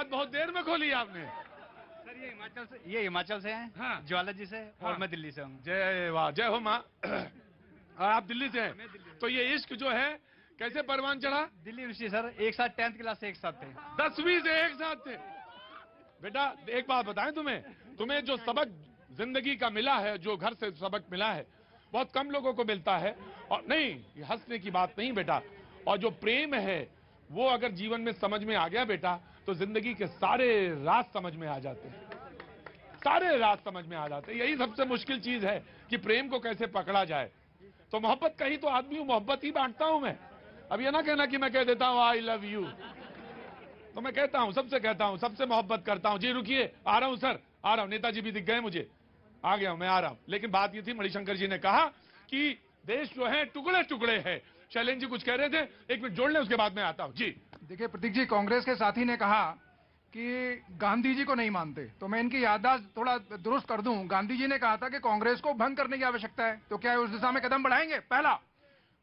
बात बहुत देर में खोली आपने। सर ये हिमाचल से हैं। हाँ। ज्वाला जी से। हाँ। और मैं दिल्ली से हूँ। जय वाह, जय हो माँ। आप दिल्ली से हैं? तो ये इश्क जो है कैसे परवान चढ़ा? दिल्ली यूनिवर्सिटी सर, एक साथ 10th क्लास से एक साथ थे। 10वीं से एक साथ थे। बेटा एक बात बताएं, तुम्हें जो सबक जिंदगी का मिला है, जो घर से सबक मिला है, बहुत कम लोगों को मिलता है। और नहीं, ये हंसने की बात नहीं बेटा। और जो प्रेम है वो अगर जीवन में समझ में आ गया बेटा, तो जिंदगी के सारे राज समझ में आ जाते हैं, सारे राज समझ में आ जाते हैं। यही सबसे मुश्किल चीज है कि प्रेम को कैसे पकड़ा जाए। तो मोहब्बत कहीं तो आदमी हूं, मोहब्बत ही बांटता हूं मैं। अब ये ना कहना कि मैं कह देता हूं आई लव यू, तो मैं कहता हूं, सबसे कहता हूं, सबसे मोहब्बत करता हूं। जी रुकिए, आ रहा हूं सर, आ रहा हूं। नेताजी भी दिख गए मुझे, आ गया हूं, मैं आ रहा हूं। लेकिन बात ये थी, मणिशंकर जी ने कहा कि देश जो है टुकड़े टुकड़े है। शैलेंद्र जी कुछ कह रहे थे, एक मिनट जोड़ लें, उसके बाद मैं आता हूं। जी देखिए प्रतीक जी, कांग्रेस के साथी ने कहा कि गांधी जी को नहीं मानते, तो मैं इनकी याददाश्त थोड़ा दुरुस्त कर दूं। गांधी जी ने कहा था कि कांग्रेस को भंग करने की आवश्यकता है, तो क्या उस दिशा में कदम बढ़ाएंगे? पहला।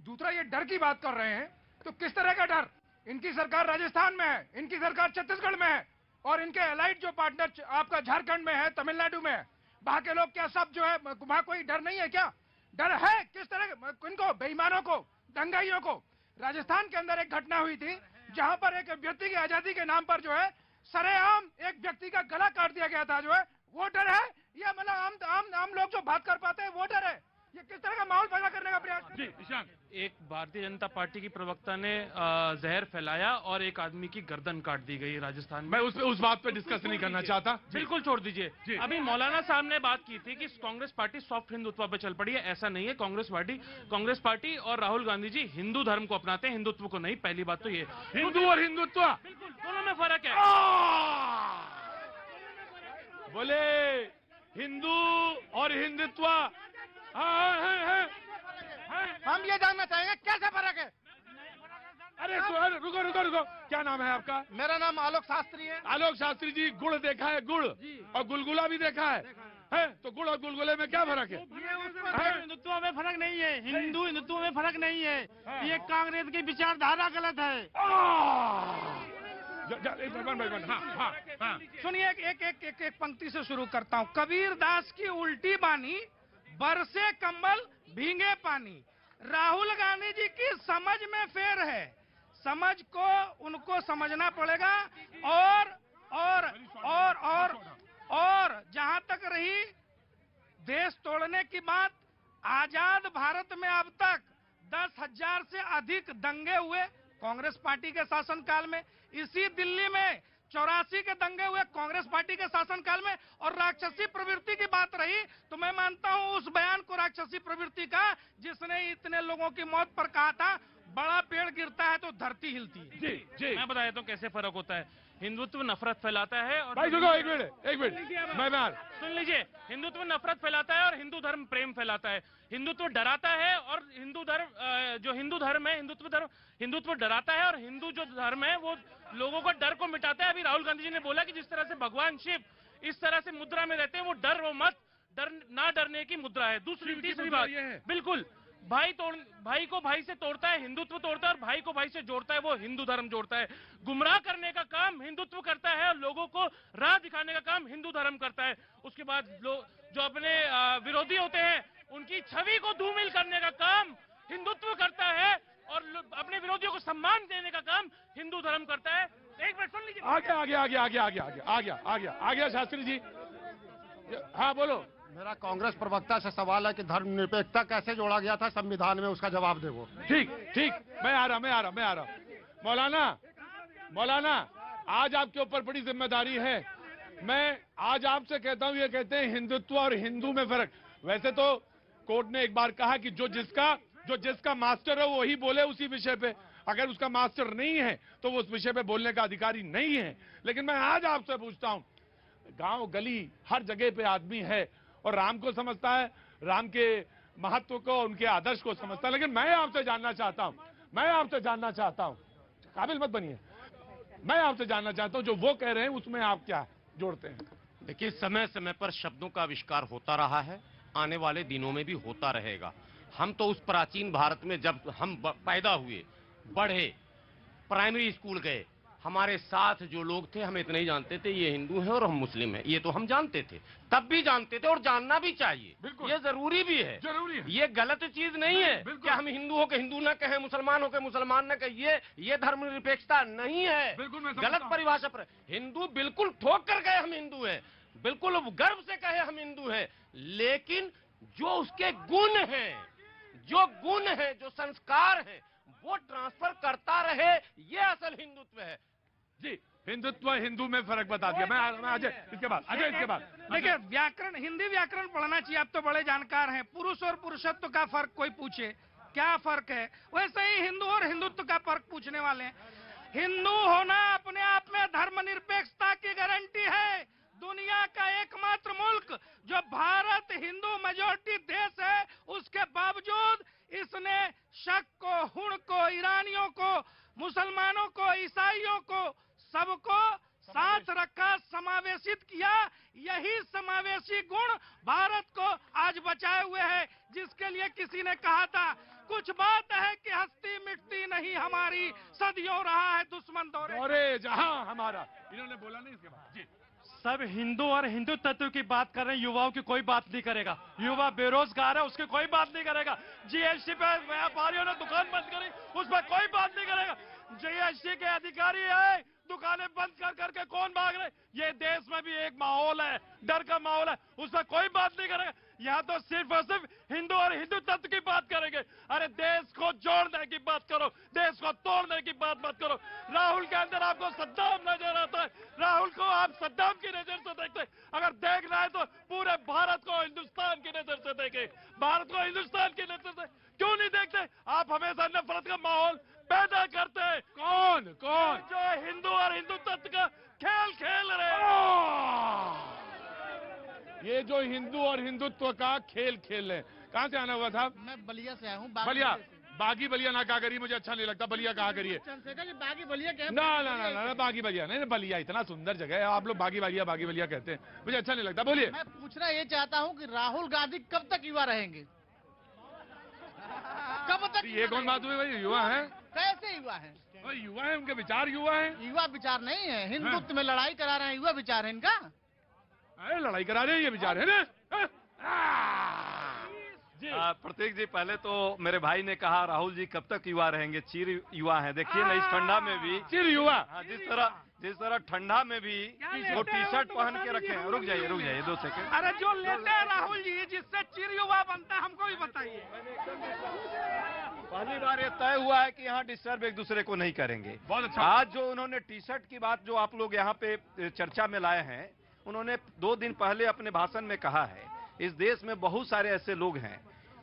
दूसरा, ये डर की बात कर रहे हैं, तो किस तरह का डर? इनकी सरकार राजस्थान में है, इनकी सरकार छत्तीसगढ़ में है, और इनके एलाइड जो पार्टनर आपका झारखंड में है, तमिलनाडु में है, वहां के लोग क्या सब जो है, वहां कोई डर नहीं है क्या? डर है किस तरह? इनको बेईमानों को, दंगाइयों को। राजस्थान के अंदर एक घटना हुई थी जहां पर एक व्यक्ति की आजादी के नाम पर जो है सरेआम एक व्यक्ति का गला काट दिया गया था। जो है वो डर है, या मतलब आम लोग जो बात कर पाते हैं वो डर है? ये किस तरह का माहौल पैदा करने का प्रयास? जी ईशान। एक भारतीय जनता पार्टी की प्रवक्ता ने जहर फैलाया और एक आदमी की गर्दन काट दी गई राजस्थान में। मैं उस बात पे डिस्कस नहीं करना चाहता। बिल्कुल छोड़ दीजिए। अभी मौलाना साहब ने बात की थी कि कांग्रेस पार्टी सॉफ्ट हिंदुत्व पे चल पड़ी है। ऐसा नहीं है। कांग्रेस पार्टी और राहुल गांधी जी हिंदू धर्म को अपनाते हैं, हिंदुत्व को नहीं। पहली बात तो ये, हिंदू और हिंदुत्व बिल्कुल दोनों में फर्क है। बोले हिंदू और हिंदुत्व है। हम ये जानना चाहेंगे कैसे फर्क है? अरे रुको, क्या नाम है आपका? मेरा नाम आलोक शास्त्री है। आलोक शास्त्री जी, गुड़ देखा है? गुड़ और गुलगुला भी देखा है? तो गुड़ और गुलगुले में क्या फर्क है? हिंदुत्व में फर्क नहीं है, हिंदुत्व में फर्क नहीं है। ये कांग्रेस की विचारधारा गलत है। हाँ। सुनिए, एक पंक्ति से शुरू करता हूँ। कबीर दास की उल्टी बानी, बरसे कंबल भींगे पानी। राहुल गांधी जी की समझ में फेर है, समझ को उनको समझना पड़ेगा। और जहां तक रही देश तोड़ने की बात, आजाद भारत में अब तक 10,000 से अधिक दंगे हुए कांग्रेस पार्टी के शासनकाल में। इसी दिल्ली में 84 के दंगे हुए कांग्रेस पार्टी के शासनकाल में। और राक्षसी प्रवृत्ति की बात रही, तो मैं मानता हूं उस बयान को राक्षसी प्रवृत्ति का, जिसने इतने लोगों की मौत पर कहा था बड़ा पेड़ गिरता है तो धरती हिलती है। जी मैं बता देता हूं कैसे फर्क होता है। हिंदुत्व नफरत फैलाता है और भाई रुको, एक मिनट मैं सुन लीजिए। हिंदुत्व नफरत फैलाता है और हिंदू धर्म प्रेम फैलाता है। हिंदुत्व डराता है और हिंदू धर्म है, हिंदुत्व डराता है, और हिंदू जो धर्म है वो लोगों को डर को मिटाता है। अभी राहुल गांधी जी ने बोला कि जिस तरह से भगवान शिव इस तरह से मुद्रा में रहते हैं, वो ना डरने की मुद्रा है। तीसरी बात, बिल्कुल भाई को भाई से तोड़ता है, हिंदुत्व तोड़ता है, और भाई को भाई से जोड़ता है, वो हिंदू धर्म जोड़ता है। गुमराह करने का काम हिंदुत्व करता है और लोगों को राह दिखाने का काम हिंदू धर्म करता है। उसके बाद जो अपने विरोधी होते हैं उनकी छवि को धूमिल करने का काम हिंदुत्व करता है, और अपने विरोधियों को सम्मान देने का काम हिंदू धर्म करता है। एक मिनट सुन लीजिए। आ गया शास्त्री जी। हाँ बोलो। मेरा कांग्रेस प्रवक्ता से सवाल है कि धर्मनिरपेक्षता कैसे जोड़ा गया था संविधान में, उसका जवाब दे वो। ठीक, मैं आ रहा हूं। मौलाना आज आपके ऊपर बड़ी जिम्मेदारी है। मैं आज आपसे कहता हूं, ये कहते हैं हिंदुत्व और हिंदू में फर्क। वैसे तो कोर्ट ने एक बार कहा कि जो जिसका मास्टर है वही बोले उसी विषय पे। अगर उसका मास्टर नहीं है तो वो उस विषय पे बोलने का अधिकारी नहीं है। लेकिन मैं आज आपसे पूछता हूं, गांव गली हर जगह पे आदमी है और राम को समझता है, राम के महत्व को, उनके आदर्श को समझता है। लेकिन मैं आपसे जानना चाहता हूं, काबिल मत बनिए, मैं आपसे जानना चाहता हूं जो वो कह रहे हैं उसमें आप क्या जोड़ते हैं? देखिए, समय समय पर शब्दों का आविष्कार होता रहा है, आने वाले दिनों में भी होता रहेगा। हम तो उस प्राचीन भारत में जब हम पैदा हुए, बढ़े, प्राइमरी स्कूल गए, हमारे साथ जो लोग थे हम इतना ही जानते थे ये हिंदू हैं और हम मुस्लिम हैं, ये तो हम जानते थे, तब भी जानते थे और जानना भी चाहिए, ये जरूरी भी है, जरूरी है। ये गलत चीज नहीं है कि हम हिंदू हो के हिंदू ना कहें, मुसलमान हो के मुसलमान ना कहें, ये धर्मनिरपेक्षता नहीं है। बिल्कुल मैं गलत परिभाषा पर हिंदू बिल्कुल ठोक कर गए हम हिंदू हैं, बिल्कुल गर्व से कहे हम हिंदू हैं, लेकिन जो उसके गुण हैं, जो संस्कार हैं, वो ट्रांसफर करता रहे, ये असल हिंदुत्व है। जी, हिंदुत्व हिंदू में फर्क बता दिया। मैं अजय इसके बाद देखिए, व्याकरण, हिंदी व्याकरण पढ़ना चाहिए। आप तो बड़े जानकार हैं। पुरुष और पुरुषत्व का फर्क कोई पूछे, क्या फर्क है? वैसे ही हिंदू और हिंदुत्व का फर्क पूछने वाले हैं। हिंदू होना अपने आप में धर्मनिरपेक्षता की गारंटी है। दुनिया का एकमात्र मुल्क जो भारत हिंदू मेजोरिटी देश है, उसके बावजूद इसने शक को, हुण को, ईरानियों को, मुसलमानों को, ईसाइयों को, सबको साथ रखा, समावेशित किया। यही समावेशी गुण भारत को आज बचाए हुए है, जिसके लिए किसी ने कहा था कुछ बात है कि हस्ती मिटती नहीं हमारी, सदियों रहा है दुश्मन दौरे जहां हमारा। इन्होंने बोला नहीं इसके बाद। जी, सब हिंदू और हिंदू तत्व की बात कर रहे हैं, युवाओं की कोई बात नहीं करेगा। युवा बेरोजगार है, उसकी कोई बात नहीं करेगा। जीएसटी पे व्यापारियों ने दुकान बंद करी, उस पर कोई बात नहीं करेगा। जीएसटी के अधिकारी है, दुकानें बंद कर करके कौन भाग रहे? ये देश में भी एक माहौल है, डर का माहौल है, उस पर कोई बात नहीं करेगा। यहाँ तो सिर्फ और सिर्फ हिंदू और हिंदू तत्व की बात करेंगे। अरे देश को जोड़ने की बात करो, देश को तोड़ने की बात मत करो। राहुल के अंदर आपको सद्दाम नजर आता है, राहुल को आप सद्दाम की नजर से देखते हैं। अगर देखना है तो पूरे भारत को हिंदुस्तान की नजर से देखें, भारत को हिंदुस्तान की नजर से क्यों नहीं देखते? आप हमेशा नफरत का माहौल पैदा करते हैं। कौन जो हिंदू और हिंदू तत्व का खेल खेल रहे हैं, ये जो हिंदू और हिंदुत्व का खेल खेल रहे हैं। कहाँ से आना हुआ साहब? मैं बलिया से आया हूँ। बलिया, बागी बलिया ना कहा करिए, मुझे अच्छा नहीं लगता। बलिया कहा करिए। चंद्रशेखर जी, बागी बलिया क्या है? ना बागी बलिया नहीं, बलिया इतना सुंदर जगह है, आप लोग बागी बलिया कहते हैं, मुझे अच्छा नहीं लगता। बोलिए। मैं पूछना ये चाहता हूँ कि राहुल गांधी कब तक युवा रहेंगे? कब तक? ये कौन बात हुई भाई? युवा है, कैसे युवा है? युवा है, उनके विचार युवा है। युवा विचार नहीं है, हिंदुत्व में लड़ाई करा रहे हैं, युवा विचार है इनका। अरे लड़ाई करा रहे हैं, ये विचार है ना। प्रतीक जी, पहले तो मेरे भाई ने कहा राहुल जी कब तक युवा रहेंगे, चिर युवा हैं। देखिए ना, इस ठंडा में भी चिर युवा। हाँ, जिस तरह ठंडा में भी वो टी शर्ट पहन के रखे हैं। रुक जाइए 2 सेकंड। अरे जो लेते हैं राहुल जी, जिससे चिर युवा बनता है, हमको भी बताइए। पहली बार ये तय हुआ है कि यहाँ डिस्टर्ब एक दूसरे को नहीं करेंगे। बहुत अच्छा। आज जो उन्होंने टी शर्ट की बात जो आप लोग यहाँ पे चर्चा में लाए हैं, उन्होंने 2 दिन पहले अपने भाषण में कहा है इस देश में बहुत सारे ऐसे लोग हैं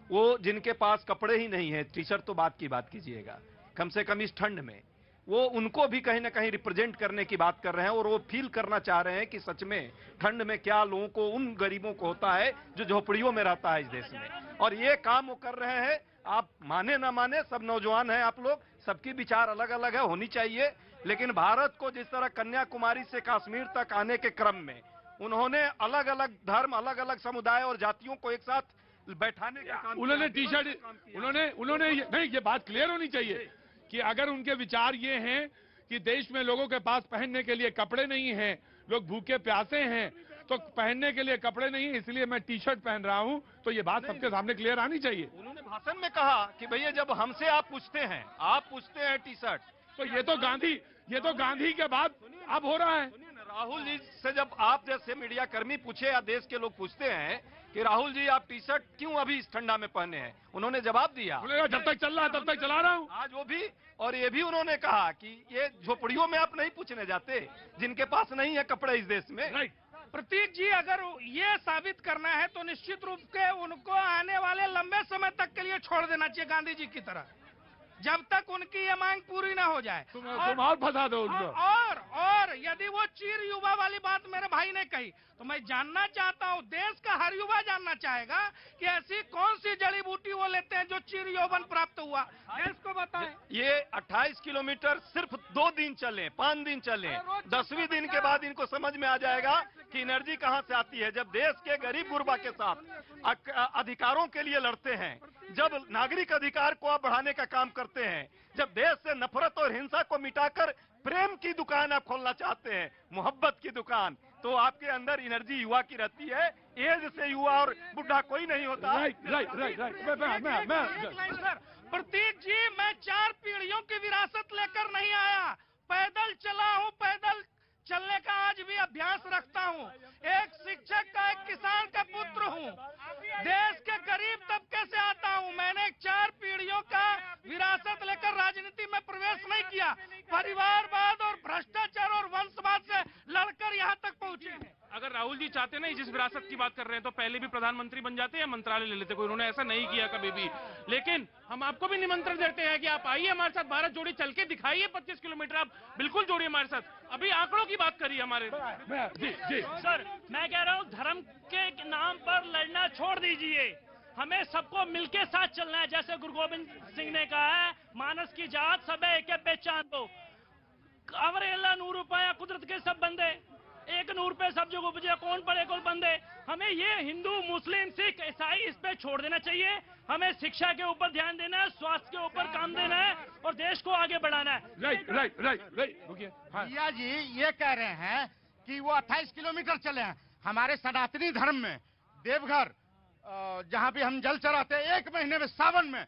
वो जिनके पास कपड़े ही नहीं है, टी शर्ट तो बात कीजिएगा, कम से कम इस ठंड में वो उनको भी कहीं ना कहीं रिप्रेजेंट करने की बात कर रहे हैं और वो फील करना चाह रहे हैं कि सच में ठंड में क्या लोगों को, उन गरीबों को होता है जो झोपड़ियों में रहता है इस देश में। और ये काम वो कर रहे हैं। आप माने ना माने, सब नौजवान हैं आप लोग, सबकी विचार अलग अलग है, होनी चाहिए। लेकिन भारत को जिस तरह कन्याकुमारी से कश्मीर तक आने के क्रम में उन्होंने अलग अलग धर्म, अलग अलग समुदाय और जातियों को एक साथ बैठाने का काम, उन्होंने टी शर्ट, उन्होंने नहीं, ये बात क्लियर होनी चाहिए कि अगर उनके विचार ये हैं कि देश में लोगों के पास पहनने के लिए कपड़े नहीं हैं, लोग भूखे प्यासे हैं, तो पहनने के लिए कपड़े नहीं, इसलिए मैं टी शर्ट पहन रहा हूं, तो ये बात सबके सामने क्लियर आनी चाहिए। उन्होंने भाषण में कहा कि भैया जब हमसे आप पूछते हैं टी शर्ट, तो ये तो गांधी के बाद अब हो रहा है। राहुल जी से जब आप जैसे मीडिया कर्मी पूछे या देश के लोग पूछते हैं कि राहुल जी आप टी शर्ट क्यों अभी इस ठंडा में पहने हैं, उन्होंने जवाब दिया जब तक चल रहा है तब तक चला रहा हूं। आज वो भी, और ये भी उन्होंने कहा कि ये झोपड़ियों में आप नहीं पूछने जाते जिनके पास नहीं है कपड़े इस देश में। प्रतीक जी, अगर ये साबित करना है तो निश्चित रूप से उनको आने वाले लंबे समय तक के लिए छोड़ देना चाहिए, गांधी जी की तरह, जब तक उनकी ये मांग पूरी ना हो जाए। तुम और फंसा दो उनको। और यदि वो चिर युवा वाली बात मेरे भाई ने कही, तो मैं जानना चाहता हूँ, देश का हर युवा जानना चाहेगा कि ऐसी कौन सी जड़ी बूटी वो लेते हैं जो चिर यौवन प्राप्त हुआ, देश को बताएं। ये 28 किलोमीटर सिर्फ 2 दिन चले, 5 दिन चले, 10वें दिन के बाद इनको समझ में आ जाएगा कि एनर्जी कहां से आती है। जब देश के गरीब गुरबा के साथ अधिकारों के लिए लड़ते हैं, जब नागरिक अधिकार को आप बढ़ाने का काम करते हैं, जब देश से नफरत और हिंसा को मिटाकर प्रेम की दुकान आप खोलना चाहते हैं, मोहब्बत की दुकान, तो आपके अंदर एनर्जी युवा की रहती है। एज से युवा और बुढ़ा कोई नहीं होता। सर, प्रतीक जी, मैं 4 पीढ़ियों की विरासत लेकर नहीं आया, पैदल चला हूँ, पैदल चलने का आज भी अभ्यास रखता हूँ। एक शिक्षक का, एक किसान का पुत्र हूँ, देश के गरीब तबके से आता हूँ। मैंने 4 पीढ़ियों का विरासत लेकर राजनीति में प्रवेश नहीं किया, परिवारवाद और भ्रष्टाचार और वंशवाद से लड़कर यहाँ तक पहुँचे हैं। अगर राहुल जी चाहते नहीं, जिस विरासत की बात कर रहे हैं, तो पहले भी प्रधानमंत्री बन जाते या मंत्रालय ले लेते, कोई उन्होंने ऐसा नहीं किया कभी भी। लेकिन हम आपको भी निमंत्रण देते हैं कि आप आइए हमारे साथ, भारत जोड़ी चल के दिखाइए 25 किलोमीटर, आप बिल्कुल जोड़िए हमारे साथ। अभी आंकड़ों की बात करिए हमारे। जी जी सर, मैं कह रहा हूँ धर्म के नाम पर लड़ना छोड़ दीजिए, हमें सबको मिलके साथ चलना है। जैसे गुरु गोविंद सिंह ने कहा है, मानस की जात सब एक पहचान दो, अवरे अल्लाह नूर उपाया कुदरत के सब बंदे, एक नूर पे सब जग उपजे, कौन पड़े कौन बंदे। हमें ये हिंदू मुस्लिम सिख ईसाई इस पे छोड़ देना चाहिए। हमें शिक्षा के ऊपर ध्यान देना है, स्वास्थ्य के ऊपर काम देना है और देश को आगे बढ़ाना है। राइट रुकिए। भैया जी ये कह रहे हैं कि वो 28 किलोमीटर चले हैं। हमारे सनातनी धर्म में देवघर जहाँ भी हम जल चढ़ाते हैं, 1 महीने में सावन में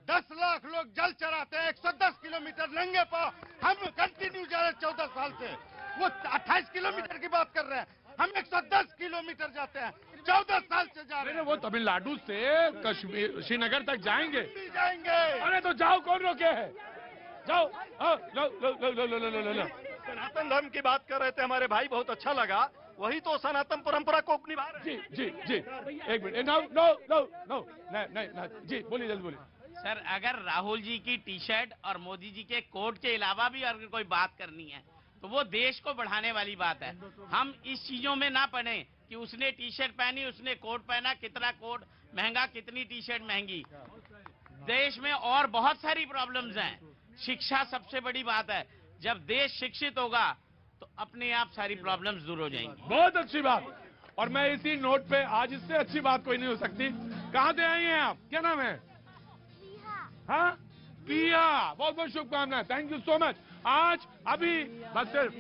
10 लाख लोग जल चढ़ाते हैं, 110 किलोमीटर नंगे पांव हम कंटिन्यू जा रहे हैं 14 साल से। वो 28 किलोमीटर की बात कर रहे हैं, हम 110 किलोमीटर जाते हैं, 14 साल से जा रहे हैं। वो तमिलनाडु से कश्मीर श्रीनगर तक जाएंगे। जाएंगे। अरे तो जाओ, कौन रोके है, जाओ। लो। सनातन धर्म की बात कर रहे थे हमारे भाई, बहुत अच्छा लगा। वही तो सनातन परंपरा को निभा रहे हैं। जी 1 मिनट। नो जी बोलिए, जल्दी बोलिए। सर, अगर राहुल जी की टी शर्ट और मोदी जी के कोट के अलावा भी अगर कोई बात करनी है तो वो देश को बढ़ाने वाली बात है। हम इस चीजों में ना पड़े कि उसने टी शर्ट पहनी, उसने कोट पहना, कितना कोट महंगा, कितनी टी शर्ट महंगी। देश में और बहुत सारी प्रॉब्लम्स हैं। शिक्षा सबसे बड़ी बात है। जब देश शिक्षित होगा तो अपने आप सारी प्रॉब्लम्स दूर हो जाएंगी। बहुत अच्छी बात। और मैं इसी नोट पे, आज इससे अच्छी बात कोई नहीं हो सकती। कहाँ से आई हैं आप, क्या नाम है? हाँ, पिया। बहुत बहुत शुभकामनाएं, थैंक यू सो मच। आज अभी बस सिर्फ